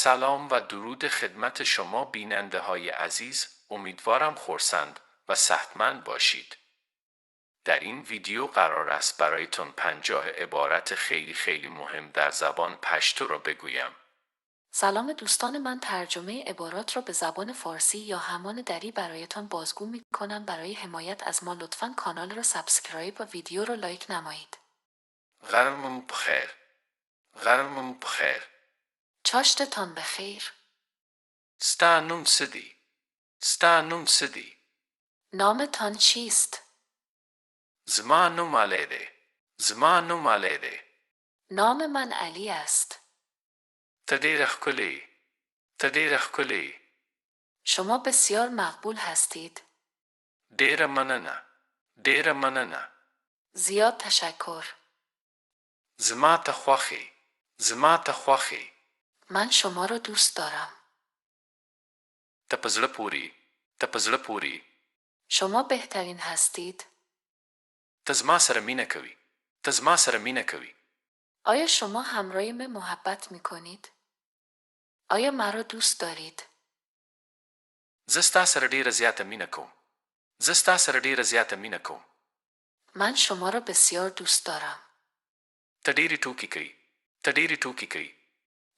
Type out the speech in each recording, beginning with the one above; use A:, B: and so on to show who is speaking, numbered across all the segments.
A: سلام و درود خدمت شما بیننده های عزیز. امیدوارم خرسند و صحتمند باشید. در این ویدیو قرار است برایتون 50 عبارت خیلی مهم در زبان پشتو را بگویم.
B: سلام دوستان، من ترجمه عبارات را به زبان فارسی یا همان دری برایتان بازگو می کنم. برای حمایت از ما لطفاً کانال را سابسکرایب و ویدیو را لایک نمایید.
A: غرمم بخیر. غرمم بخیر.
B: چاشتتان بخیر.
A: ستانم سدی. ستانم سدی.
B: نامتان چیست؟
A: زمانم علیده. زمانم علیده.
B: نام من علی است.
A: تدیرخ کلی. تدیرخ کلی.
B: شما بسیار مقبول هستید.
A: دیر مننه. دیر مننه.
B: زیاد تشکر.
A: زما ته خوښی. زما ته خوښی.
B: من شما را دوست دارم.
A: ته په زړه پورې. ته په زړه پورې.
B: شما بهترین هستید.
A: ته زما سره مینه کوي. ته زما سره مینه کوي.
B: آیا شما همراه من محبت می کنید؟ آیا مرا دوست دارید؟
A: زه ستا سره ډیره زیاته مینه کوم. زه ستا سره ډیره زیاته مینه کوم.
B: من شما را بسیار دوست دارم.
A: ته ډیرې ټوکې کوي. ته ډیرې ټوکې کوي.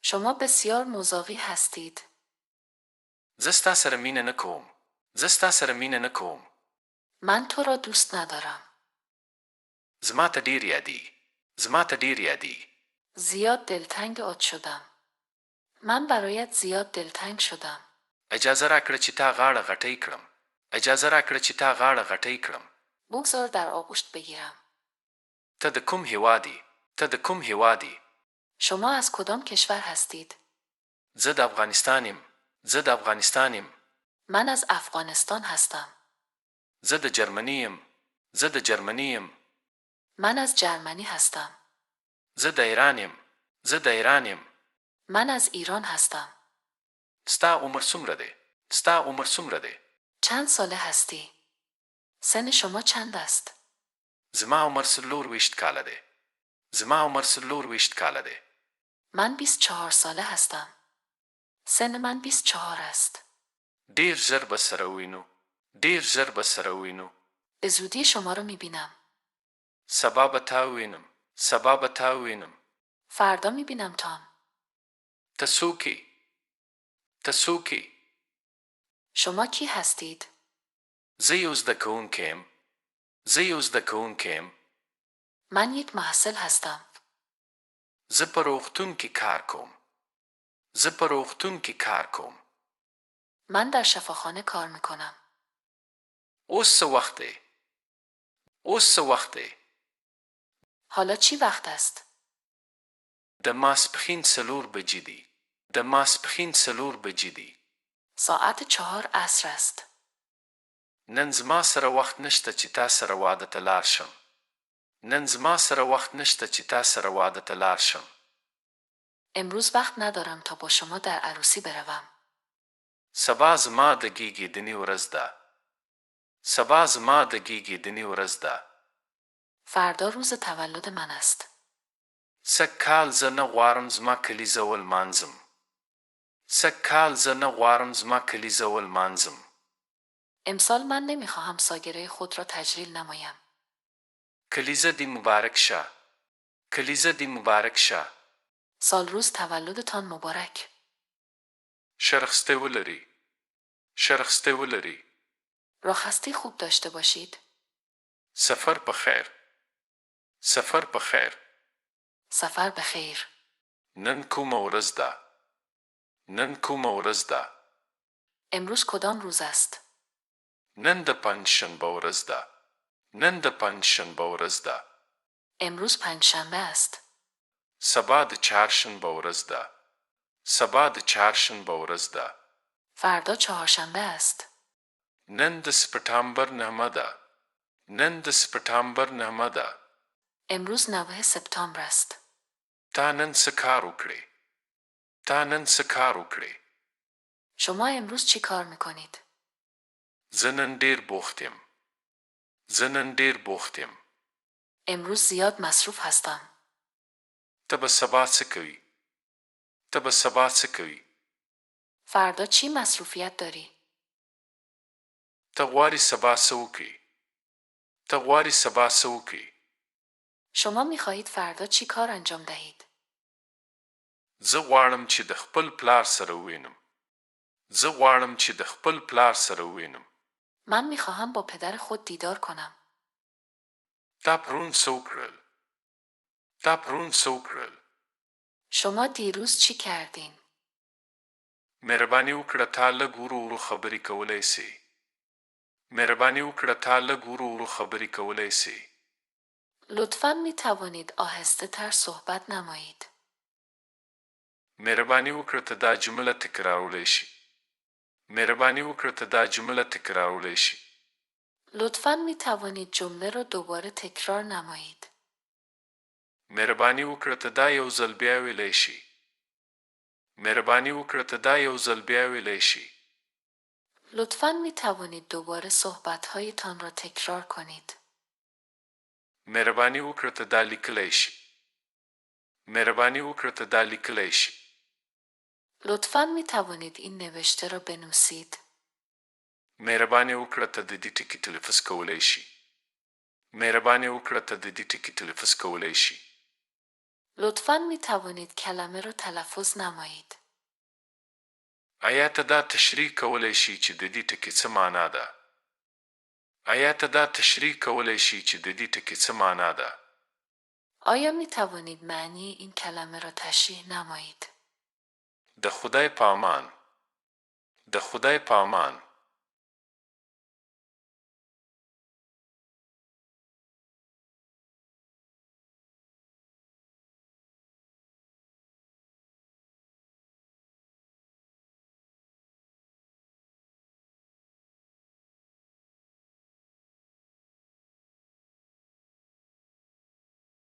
B: شما بسیار مزاحی هستید.
A: زه ستا سره مینه نه کوم. زه ستا سره مینه نه کوم.
B: من تو را دوست ندارم.
A: زما ته ډیر یادی. زما ته ډیر یادی.
B: زیاد دلتنگ آت شدم. من برایت زیاد دلتنگ شدم.
A: اجازه راکړه چې تا غاړه غټۍ کړم. اجازه راکړه چې تا غاړه غټۍ کړم.
B: بگذار در آغوش بگیرم.
A: ته د کوم هیوادی؟ ته د کوم هیوادی؟
B: شما از کدام کشور هستید؟
A: زه د افغانستانیم. زه د افغانستانیم.
B: من از افغانستان هستم.
A: زه د جرمنیم. زه د جرمنیم.
B: من از جرمنی هستم.
A: زه د ایرانیم. زه د ایرانیم.
B: من از ایران هستم.
A: ستا عمر څومره دی؟ ستا عمر څومره دی؟
B: چند ساله هستی؟ سن شما چند است؟
A: زما عمر 24 کاله دی. زما عمر 24 کاله دی.
B: من 24 ساله هستم. سن من 24 است.
A: ډیر ژر به سره وینو. ډیر ژر به سره وینو.
B: به زودی شما را میبینم.
A: سبا به تا وینم. سبا به تا وینم.
B: فردا میبینم تان.
A: ته څوک یې؟ ته څوک یې؟
B: شما کی هستید؟
A: زه یو زده کوونکی یم. زه یو زده کوونکی یم.
B: من یک محصل هستم.
A: زه په روغتون کې کار کوم. زه په روغتون کې کار کوم.
B: من در شفاخانه کار میکنم.
A: اوس څه وخت دی؟ اوس څه وخت دی؟
B: حالا چی وقت است؟
A: د ماسپښین 4 بجې دي. د ماسپښین 4 بجې دي.
B: ساعت 4 عصر است.
A: نن زما سره وخت نشته چې تا سره واده ته لاړ شم. نن زما سره وخت نشته چې تا سره واده ته لاړ شم.
B: امروز وقت ندارم تا با شما در عروسی بروم.
A: سبا زما د زیږیدنې ورځ ده. سبا زما د زیږیدنې ورځ ده.
B: فردا روز تولد من است.
A: سږکال زه نه غواړم زما کلیزه ولمانځم. سږکال زه نه غواړم زما کلیزه ولمانځم.
B: امسال من نمیخواهم سالگرد خود را تجلیل نمایم.
A: کلیزه دی مبارک شه. کلیزه دی مبارک شه.
B: سال روز تولدتان مبارک.
A: شرخسته ولري. شرخسته ولري.
B: راهستی خوب داشته باشید.
A: سفر بخیر. سفر بخیر.
B: سفر بخیر.
A: نن کومه ورځ ده؟ نن کومه ورځ ده؟
B: امروز کدام روز است؟
A: نن د پنجشنبه ورځ ده. نن د پنجشنبه ورځ ده.
B: امروز پنجشنبه است.
A: سبا د چهارشنبه ورځ ده. سبا د چهارشنبه ورځ ده.
B: فردا چهارشنبه است.
A: نن د سپتامبر 9 ده. نن د سپتامبر 9 ده.
B: امروز 9 سپتامبر است.
A: تا نن څه کار وکړې؟ تا نن څه کار وکړې؟
B: شما امروز چی کار میکنید؟
A: زه نن ډیر بوخت یم. زه نن ډیر بوخت یم.
B: امروز زیاد مصروف هستم.
A: ته به سبا څه کوي؟ ته به سبا څه کوي؟
B: فردا چی مصروفیت داری؟
A: ته غواړې سبا څه وکړې؟ ته غواړې سبا څه وکړې؟
B: شما میخواهید فردا چی کار انجام دهید؟
A: زه غواړم چې د خپل پلار سره ووینم. زه غواړم چې د خپل پلار سره ووینم.
B: من میخواهم با پدر خود دیدار کنم.
A: تا پرون څه وکړل؟ تا پرون څه وکړل؟
B: شما دیروز چی کردین؟
A: مهرباني وکړه تا لږ ورو ورو خبرې کولی سې. مهرباني وکړه تا لږ ورو ورو خبرې کولی سې.
B: لطفاً می توانید آهسته تر صحبت نمایید.
A: مهرباني وکړه ته دا جمله تکرارولی شي. مهرباني وکړه ته دا جمله تکرارولی شي.
B: لطفاً می توانید جمله را دوباره تکرار نمایید.
A: مهرباني وکړه ته دا یو ځل بیا ویلی شي. مهرباني وکړه ته دا یو ځل بیا ویلی شي.
B: لطفاً می توانید دوباره صحبت‌هایتان را تکرار کنید.
A: مهرباني وکړه ته دا لیکلی شي. مهرباني وکړه ته دا لیکلی شي.
B: لطفاً می توانید این نوشته را بنویسید.
A: مهرباني وکړه ته د دې ټکي تلفظ کولی شي. مهرباني وکړه ته د دې ټکي تلفظ کولی شي.
B: لطفاً می توانید کلمه را تلفظ نمایید.
A: آیا ته دا تشریح کولی شي چې د دې ټکي څه معنا ده؟ آیا ته دا تشریح کولی شي چې د دې ټکي څه معنا ده؟
B: آیا می توانید معنی این کلمه را تشریح نمایید؟
A: د خدای په امان. د خدای په امان.